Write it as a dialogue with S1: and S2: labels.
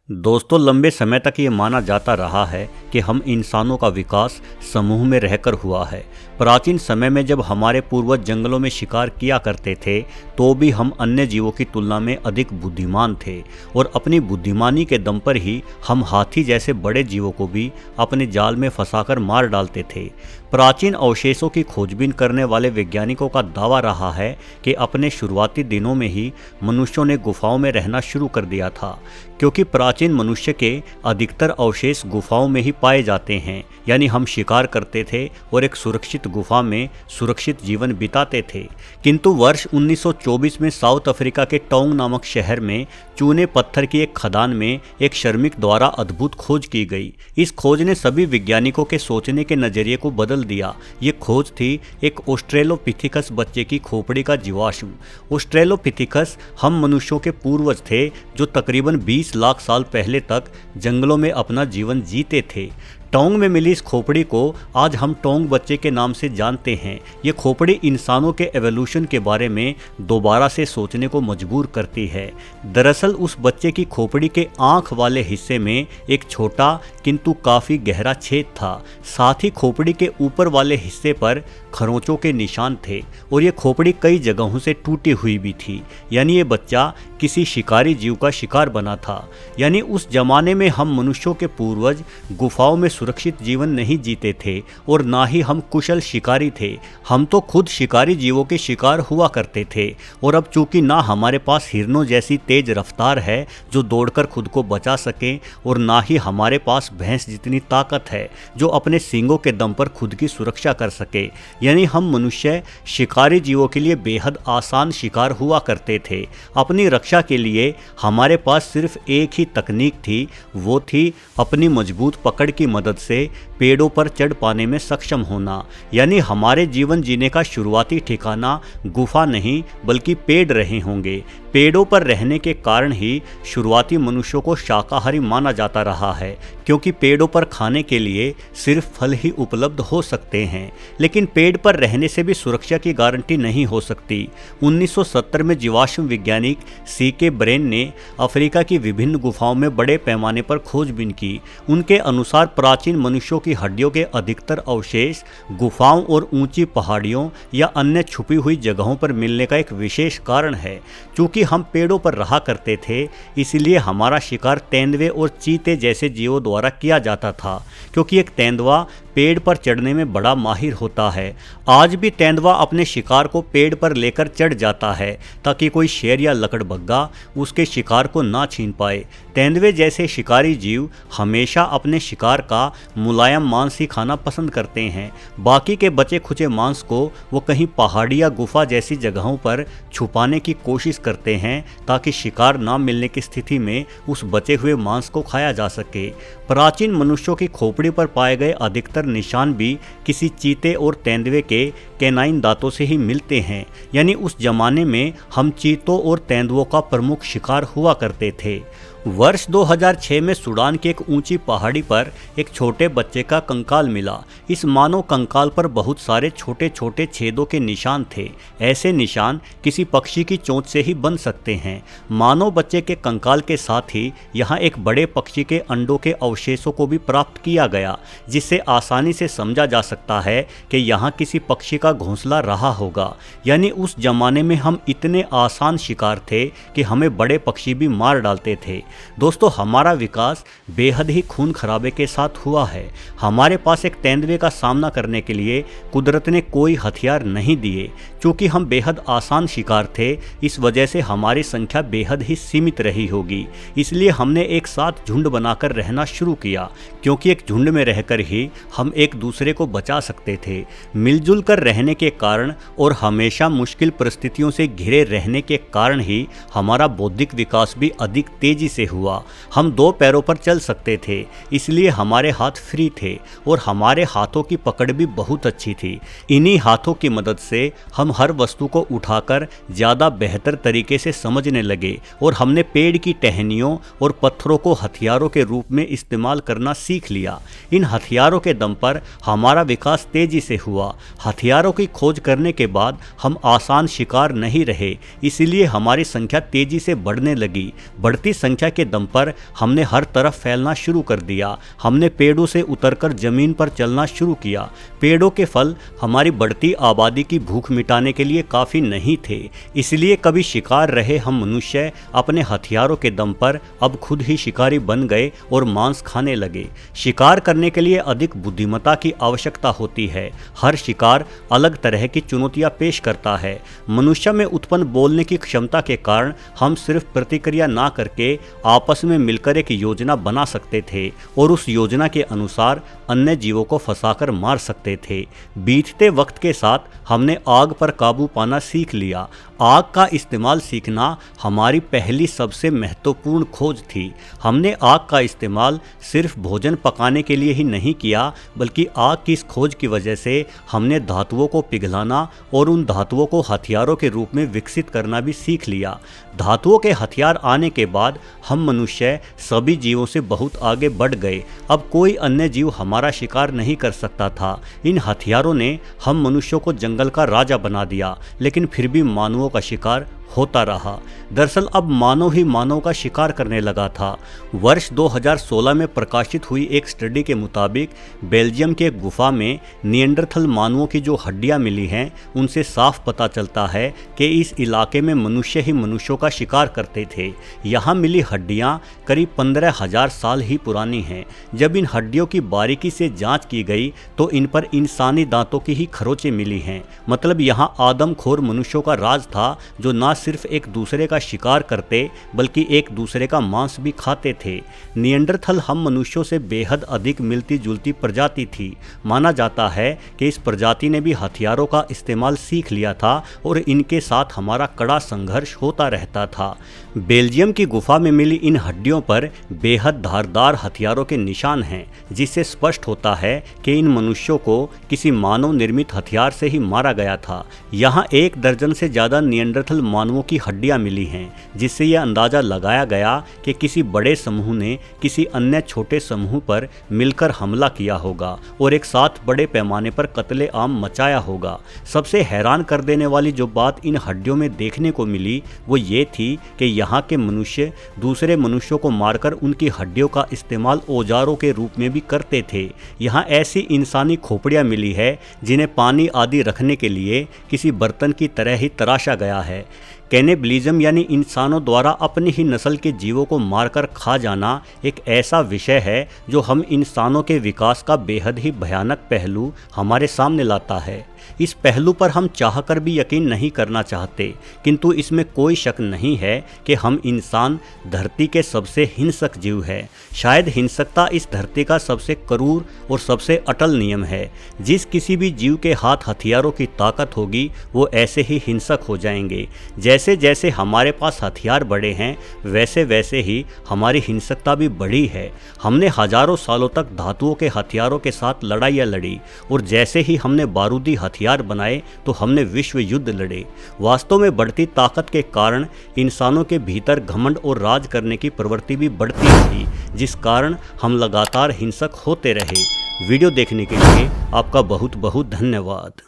S1: दोस्तों, लंबे समय तक ये माना जाता रहा है कि हम इंसानों का विकास समूह में रहकर हुआ है। प्राचीन समय में जब हमारे पूर्वज जंगलों में शिकार किया करते थे तो भी हम अन्य जीवों की तुलना में अधिक बुद्धिमान थे और अपनी बुद्धिमानी के दम पर ही हम हाथी जैसे बड़े जीवों को भी अपने जाल में फंसाकर मार डालते थे। प्राचीन अवशेषों की खोजबीन करने वाले वैज्ञानिकों का दावा रहा है कि अपने शुरुआती दिनों में ही मनुष्यों ने गुफाओं में रहना शुरू कर दिया था, क्योंकि प्राचीन मनुष्य के अधिकतर अवशेष गुफाओं में ही पाए जाते हैं। यानी हम शिकार करते थे और एक सुरक्षित गुफा में सुरक्षित जीवन बिताते थे। किंतु वर्ष 1924 में साउथ अफ्रीका के टोंग नामक शहर में चूने पत्थर की एक खदान में एक श्रमिक द्वारा अद्भुत खोज की गई। इस खोज ने सभी वैज्ञानिकों के सोचने के नजरिए को बदल दिया। ये खोज थी एक ऑस्ट्रेलोपिथेकस बच्चे की खोपड़ी का जीवाश्म। ऑस्ट्रेलोपिथेकस हम मनुष्यों के पूर्वज थे जो तकरीबन 20 लाख साल पहले तक जंगलों में अपना जीवन जीते थे। टोंग में मिली इस खोपड़ी को आज हम टोंग बच्चे के नाम से जानते हैं। ये खोपड़ी इंसानों के एवोल्यूशन के बारे में दोबारा से सोचने को मजबूर करती है। दरअसल उस बच्चे की खोपड़ी के आंख वाले हिस्से में एक छोटा किंतु काफ़ी गहरा छेद था। साथ ही खोपड़ी के ऊपर वाले हिस्से पर खरोंचों के निशान थे और ये खोपड़ी कई जगहों से टूटी हुई भी थी। यानी ये बच्चा किसी शिकारी जीव का शिकार बना था। यानी उस जमाने में हम मनुष्यों के पूर्वज गुफाओं में सुरक्षित जीवन नहीं जीते थे और ना ही हम कुशल शिकारी थे। हम तो खुद शिकारी जीवों के शिकार हुआ करते थे। और अब चूंकि ना हमारे पास हिरणों जैसी तेज रफ्तार है जो दौड़कर खुद को बचा सके और ना ही हमारे पास भैंस जितनी ताकत है जो अपने सींगों के दम पर खुद की सुरक्षा कर सके, यानी हम मनुष्य शिकारी जीवों के लिए बेहद आसान शिकार हुआ करते थे। अपनी रक्षा के लिए हमारे पास सिर्फ एक ही तकनीक थी, वो थी अपनी मजबूत पकड़ की मदद से पेड़ों पर चढ़ पाने में सक्षम होना। यानी हमारे जीवन जीने का शुरुआती ठिकाना गुफा नहीं बल्कि पेड़ रहे होंगे। पेड़ों पर रहने के कारण ही शुरुआती मनुष्यों को शाकाहारी माना जाता रहा है, क्योंकि पेड़ों पर खाने के लिए सिर्फ फल ही उपलब्ध हो सकते हैं। लेकिन पेड़ पर रहने से भी सुरक्षा की गारंटी नहीं हो सकती। 1970 में जीवाश्म वैज्ञानिक C.K. ब्रेन ने अफ्रीका की विभिन्न गुफाओं में बड़े पैमाने पर खोजबीन की। उनके अनुसार प्राचीन मनुष्यों की हड्डियों के अधिकतर अवशेष गुफाओं और ऊंची पहाड़ियों या अन्य छुपी हुई जगहों पर मिलने का एक विशेष कारण है। चूँकि हम पेड़ों पर रहा करते थे, इसलिए हमारा शिकार तेंदुए और चीते जैसे जीवों द्वारा किया जाता था, क्योंकि एक तेंदुआ पेड़ पर चढ़ने में बड़ा माहिर होता है। आज भी तेंदुआ अपने शिकार को पेड़ पर लेकर चढ़ जाता है ताकि कोई शेर या लकड़बग्गा उसके शिकार को ना छीन पाए। तेंदुए जैसे शिकारी जीव हमेशा अपने शिकार का मुलायम मांस ही खाना पसंद करते हैं। बाकी के बचे खुचे मांस को वो कहीं पहाड़ी या गुफा जैसी जगहों पर छुपाने की कोशिश करते हैं ताकि शिकार ना मिलने की स्थिति में उस बचे हुए मांस को खाया जा सके। प्राचीन मनुष्यों की खोपड़ी पर पाए गए अधिकतर निशान भी किसी चीते और तेंदुए के कैनाइन दांतों से ही मिलते हैं। यानी उस जमाने में हम चीतों और तेंदुओं का प्रमुख शिकार हुआ करते थे। वर्ष 2006 में सूडान की एक ऊंची पहाड़ी पर एक छोटे बच्चे का कंकाल मिला। इस मानव कंकाल पर बहुत सारे छोटे छोटे छेदों के निशान थे। ऐसे निशान किसी पक्षी की चोंच से ही बन सकते हैं। मानव बच्चे के कंकाल के साथ ही यहाँ एक बड़े पक्षी के अंडों के अवशेषों को भी प्राप्त किया गया, जिससे आसानी से समझा जा सकता है कि यहाँ किसी पक्षी का घोंसला रहा होगा। यानी उस जमाने में हम इतने आसान शिकार थे कि हमें बड़े पक्षी भी मार डालते थे। दोस्तों, हमारा विकास बेहद ही खून खराबे के साथ हुआ है। हमारे पास एक तेंदुए का सामना करने के लिए कुदरत ने कोई हथियार नहीं दिए। चूँकि हम बेहद आसान शिकार थे, इस वजह से हमारी संख्या बेहद ही सीमित रही होगी। इसलिए हमने एक साथ झुंड बनाकर रहना शुरू किया, क्योंकि एक झुंड में रहकर ही हम एक दूसरे को बचा सकते थे। मिलजुल कर रहने के कारण और हमेशा मुश्किल परिस्थितियों से घिरे रहने के कारण ही हमारा बौद्धिक विकास भी अधिक तेजी से हुआ। हम दो पैरों पर चल सकते थे, इसलिए हमारे हाथ फ्री थे और हमारे हाथों की पकड़ भी बहुत अच्छी थी। इन्हीं हाथों की मदद से हम हर वस्तु को उठाकर ज़्यादा बेहतर तरीके से समझने लगे और हमने पेड़ की टहनियों और पत्थरों को हथियारों के रूप में इस्तेमाल करना सीख लिया। इन हथियारों के दम पर हमारा विकास तेजी से हुआ। हथियारों की खोज करने के बाद हम आसान शिकार नहीं रहे, इसलिए हमारी संख्या तेजी से बढ़ने लगी। बढ़ती संख्या के दम पर हमने हर तरफ फैलना शुरू कर दिया। हमने पेड़ों से उतरकर जमीन पर चलना शुरू किया। पेड़ों के फल हमारी बढ़ती आबादी की भूख मिटाने के लिए काफ़ी नहीं थे, इसलिए कभी शिकार रहे हम मनुष्य अपने हथियारों के दम पर अब खुद ही शिकारी बन गए और मांस खाने लगे। शिकार करने के लिए अधिक बुद्धिमत्ता की आवश्यकता होती है। हर शिकार अलग तरह की चुनौतियां पेश करता है। मनुष्य में उत्पन्न बोलने की क्षमता के कारण हम सिर्फ प्रतिक्रिया ना करके आपस में मिलकर एक योजना बना सकते थे और उस योजना के अनुसार अन्य जीवों को फंसाकर मार सकते थे। बीतते वक्त के साथ हमने आग पर काबू पाना सीख लिया। आग का इस्तेमाल सीखना हमारी पहली सबसे महत्वपूर्ण खोज थी। हमने आग का इस्तेमाल सिर्फ भोजन पकाने के लिए ही नहीं किया, बल्कि आग की इस खोज की वजह से हमने धातुओं को पिघलाना और उन धातुओं को हथियारों के रूप में विकसित करना भी सीख लिया। धातुओं के हथियार आने के बाद हम मनुष्य सभी जीवों से बहुत आगे बढ़ गए। अब कोई अन्य जीव हमारा शिकार नहीं कर सकता था। इन हथियारों ने हम मनुष्यों को जंगल का राजा बना दिया, लेकिन फिर भी मानवों का शिकार होता रहा। दरअसल अब मानव ही मानव का शिकार करने लगा था। वर्ष 2016 में प्रकाशित हुई एक स्टडी के मुताबिक बेल्जियम के एक गुफा में निएंडरथल मानवों की जो हड्डियां मिली हैं, उनसे साफ पता चलता है कि इस इलाके में मनुष्य ही मनुष्यों का शिकार करते थे। यहाँ मिली हड्डियाँ करीब 15,000 साल ही पुरानी हैं। जब इन हड्डियों की बारीकी से जाँच की गई तो इन पर इंसानी दांतों की ही खरोंचें मिली हैं। मतलब यहाँ आदमखोर मनुष्यों का राज था, जो ना सिर्फ एक दूसरे का शिकार करते बल्कि एक दूसरे का मांस भी खाते थे। निएंडरथल हम मनुष्यों से बेहद अधिक मिलती जुलती प्रजाति थी। माना जाता है कि इस प्रजाति ने भी हथियारों का इस्तेमाल सीख लिया था और इनके साथ हमारा कड़ा संघर्ष होता रहता था। बेल्जियम की गुफा में मिली इन हड्डियों पर बेहद धारदार हथियारों के निशान हैं, जिससे स्पष्ट होता है कि इन मनुष्यों को किसी मानव निर्मित हथियार से ही मारा गया था। यहाँ 1 दर्जन से ज़्यादा निएंडरथल मानवों की हड्डियां मिली हैं, जिससे यह अंदाजा लगाया गया कि किसी बड़े समूह ने किसी अन्य छोटे समूह पर मिलकर हमला किया होगा और एक साथ बड़े पैमाने पर कत्ले आम मचाया होगा। सबसे हैरान कर देने वाली जो बात इन हड्डियों में देखने को मिली वो ये थी कि यहाँ के मनुष्य दूसरे मनुष्यों को मारकर उनकी हड्डियों का इस्तेमाल औजारों के रूप में भी करते थे। यहाँ ऐसी इंसानी खोपड़ियाँ मिली है जिन्हें पानी आदि रखने के लिए किसी बर्तन की तरह ही तराशा गया है। कैनिबलिज्म यानी इंसानों द्वारा अपनी ही नस्ल के जीवों को मारकर खा जाना एक ऐसा विषय है जो हम इंसानों के विकास का बेहद ही भयानक पहलू हमारे सामने लाता है। इस पहलू पर हम चाहकर भी यकीन नहीं करना चाहते, किंतु इसमें कोई शक नहीं है कि हम इंसान धरती के सबसे हिंसक जीव है। शायद हिंसकता इस धरती का सबसे क्रूर और सबसे अटल नियम है। जिस किसी भी जीव के हाथ हथियारों की ताकत होगी वो ऐसे ही हिंसक हो जाएंगे। जैसे जैसे हमारे पास हथियार बढ़े हैं वैसे वैसे ही हमारी हिंसकता भी बढ़ी है। हमने हजारों सालों तक धातुओं के हथियारों के साथ लड़ाइयाँ लड़ी और जैसे ही हमने बारूदी हथियार बनाए तो हमने विश्व युद्ध लड़े। वास्तव में बढ़ती ताकत के कारण इंसानों के भीतर घमंड और राज करने की प्रवृत्ति भी बढ़ती रही, जिस कारण हम लगातार हिंसक होते रहे। वीडियो देखने के लिए आपका बहुत बहुत धन्यवाद।